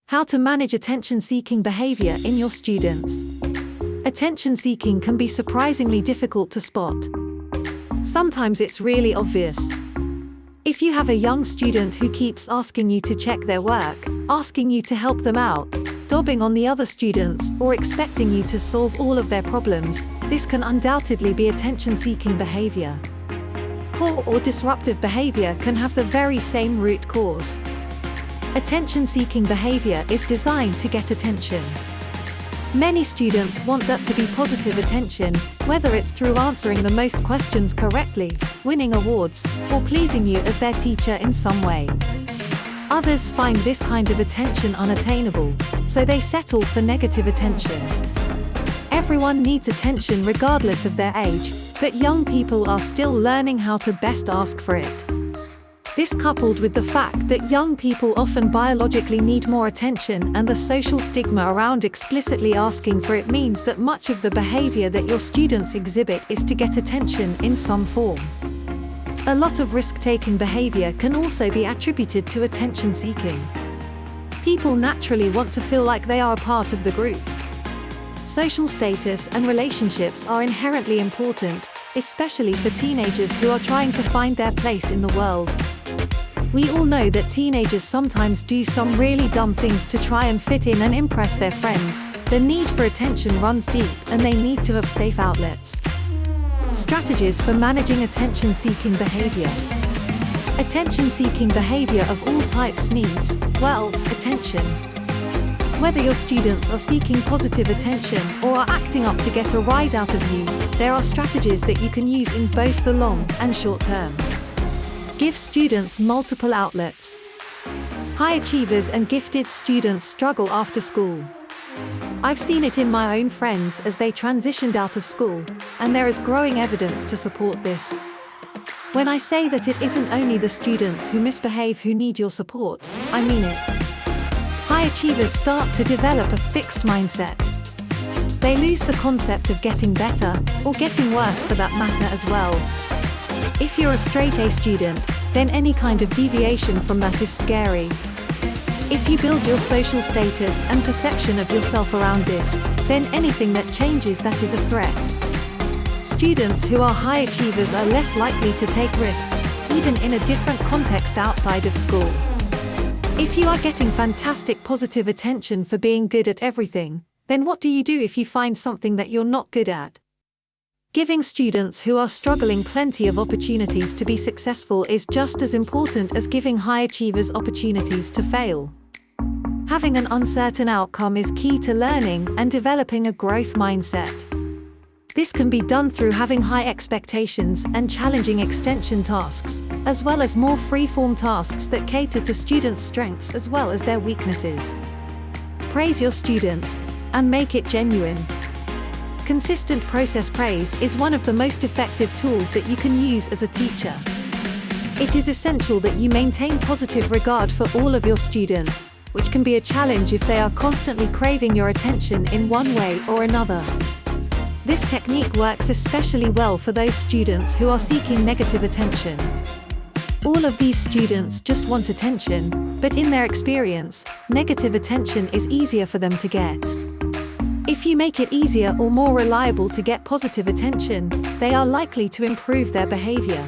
How to manage attention-seeking behavior in your students. Attention-seeking can be surprisingly difficult to spot. Sometimes it's really obvious. If you have a young student who keeps asking you to check their work, asking you to help them out, dobbing on the other students, or expecting you to solve all of their problems, this can undoubtedly be attention-seeking behavior. Poor or disruptive behavior can have the very same root cause. Attention-seeking behavior is designed to get attention. Many students want that to be positive attention, whether it's through answering the most questions correctly, winning awards, or pleasing you as their teacher in some way. Others find this kind of attention unattainable, so they settle for negative attention. Everyone needs attention regardless of their age, but young people are still learning how to best ask for it. This, coupled with the fact that young people often biologically need more attention and the social stigma around explicitly asking for it, means that much of the behavior that your students exhibit is to get attention in some form. A lot of risk-taking behavior can also be attributed to attention-seeking. People naturally want to feel like they are a part of the group. Social status and relationships are inherently important, especially for teenagers who are trying to find their place in the world. We all know that teenagers sometimes do some really dumb things to try and fit in and impress their friends. The need for attention runs deep, and they need to have safe outlets. Strategies for managing attention-seeking behavior. Attention-seeking behavior of all types needs, well, attention. Whether your students are seeking positive attention or are acting up to get a rise out of you, there are strategies that you can use in both the long and short term. Give students multiple outlets. High achievers and gifted students struggle after school. I've seen it in my own friends as they transitioned out of school, and there is growing evidence to support this. When I say that it isn't only the students who misbehave who need your support, I mean it. High achievers start to develop a fixed mindset. They lose the concept of getting better, or getting worse for that matter as well. If you're a straight A student, then any kind of deviation from that is scary. If you build your social status and perception of yourself around this, then anything that changes that is a threat. Students who are high achievers are less likely to take risks, even in a different context outside of school. If you are getting fantastic positive attention for being good at everything, then what do you do if you find something that you're not good at? Giving students who are struggling plenty of opportunities to be successful is just as important as giving high achievers opportunities to fail. Having an uncertain outcome is key to learning and developing a growth mindset. This can be done through having high expectations and challenging extension tasks, as well as more free-form tasks that cater to students' strengths as well as their weaknesses. Praise your students, and make it genuine. Consistent process praise is one of the most effective tools that you can use as a teacher. It is essential that you maintain positive regard for all of your students, which can be a challenge if they are constantly craving your attention in one way or another. This technique works especially well for those students who are seeking negative attention. All of these students just want attention, but in their experience, negative attention is easier for them to get. If you make it easier or more reliable to get positive attention, they are likely to improve their behavior.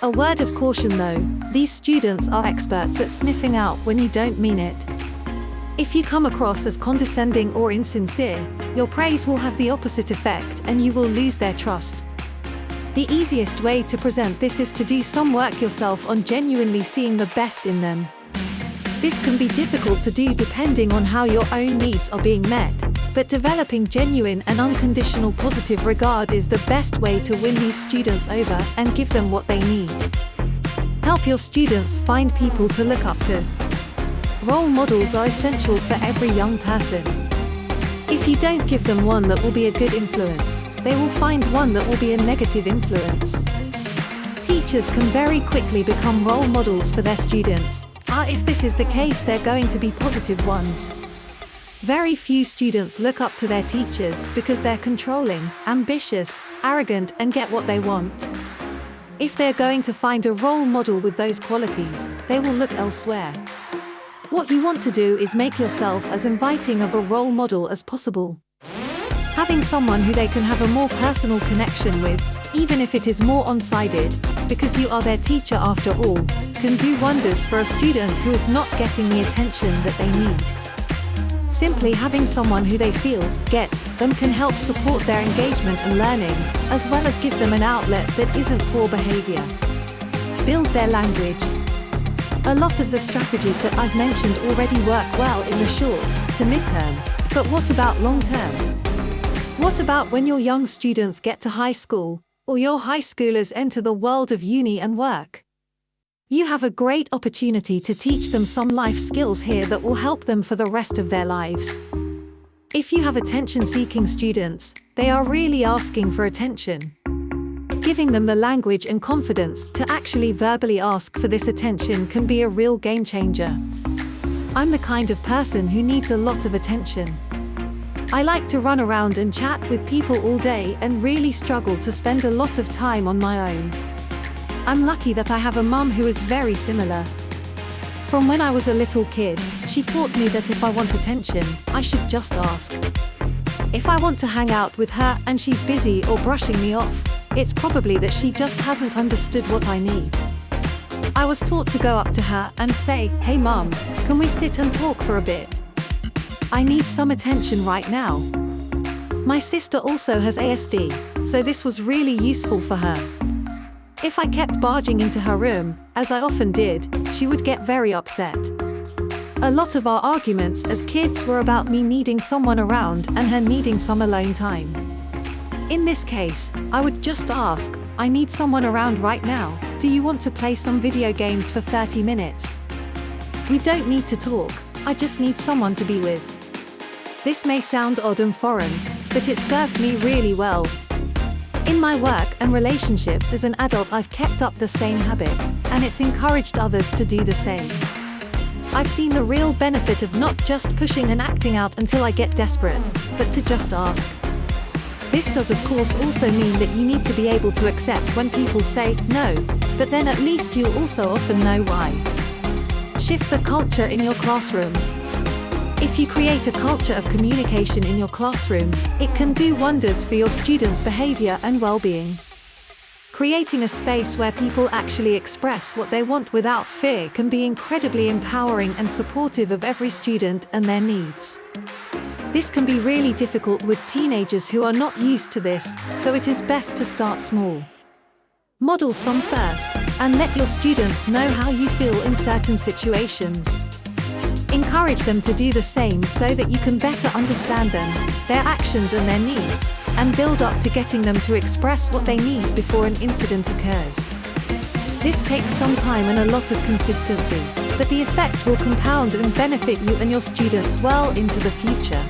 A word of caution though, these students are experts at sniffing out when you don't mean it. If you come across as condescending or insincere, your praise will have the opposite effect and you will lose their trust. The easiest way to present this is to do some work yourself on genuinely seeing the best in them. This can be difficult to do depending on how your own needs are being met, but developing genuine and unconditional positive regard is the best way to win these students over and give them what they need. Help your students find people to look up to. Role models are essential for every young person. If you don't give them one that will be a good influence, they will find one that will be a negative influence. Teachers can very quickly become role models for their students. If this is the case, they're going to be positive ones. Very few students look up to their teachers because they're controlling, ambitious, arrogant, and get what they want. If they're going to find a role model with those qualities, they will look elsewhere. What you want to do is make yourself as inviting of a role model as possible. Having someone who they can have a more personal connection with, even if it is more one-sided, because you are their teacher after all, can do wonders for a student who is not getting the attention that they need. Simply having someone who they feel gets them can help support their engagement and learning, as well as give them an outlet that isn't poor behavior. Build their language. A lot of the strategies that I've mentioned already work well in the short to mid-term, but what about long-term? What about when your young students get to high school, or your high schoolers enter the world of uni and work? You have a great opportunity to teach them some life skills here that will help them for the rest of their lives. If you have attention-seeking students, they are really asking for attention. Giving them the language and confidence to actually verbally ask for this attention can be a real game changer. I'm the kind of person who needs a lot of attention. I like to run around and chat with people all day and really struggle to spend a lot of time on my own. I'm lucky that I have a mum who is very similar. From when I was a little kid, she taught me that if I want attention, I should just ask. If I want to hang out with her and she's busy or brushing me off, it's probably that she just hasn't understood what I need. I was taught to go up to her and say, "Hey mum, can we sit and talk for a bit? I need some attention right now." My sister also has ASD, so this was really useful for her. If I kept barging into her room, as I often did, she would get very upset. A lot of our arguments as kids were about me needing someone around and her needing some alone time. In this case, I would just ask, "I need someone around right now. Do you want to play some video games for 30 minutes? We don't need to talk, I just need someone to be with." This may sound odd and foreign, but it served me really well. In my work and relationships as an adult, I've kept up the same habit, and it's encouraged others to do the same. I've seen the real benefit of not just pushing and acting out until I get desperate, but to just ask. This does of course also mean that you need to be able to accept when people say no, but then at least you'll also often know why. Shift the culture in your classroom. If you create a culture of communication in your classroom, it can do wonders for your students' behavior and well-being. Creating a space where people actually express what they want without fear can be incredibly empowering and supportive of every student and their needs. This can be really difficult with teenagers who are not used to this, so it is best to start small. Model some first, and let your students know how you feel in certain situations. Encourage them to do the same so that you can better understand them, their actions and their needs, and build up to getting them to express what they need before an incident occurs. This takes some time and a lot of consistency, but the effect will compound and benefit you and your students well into the future.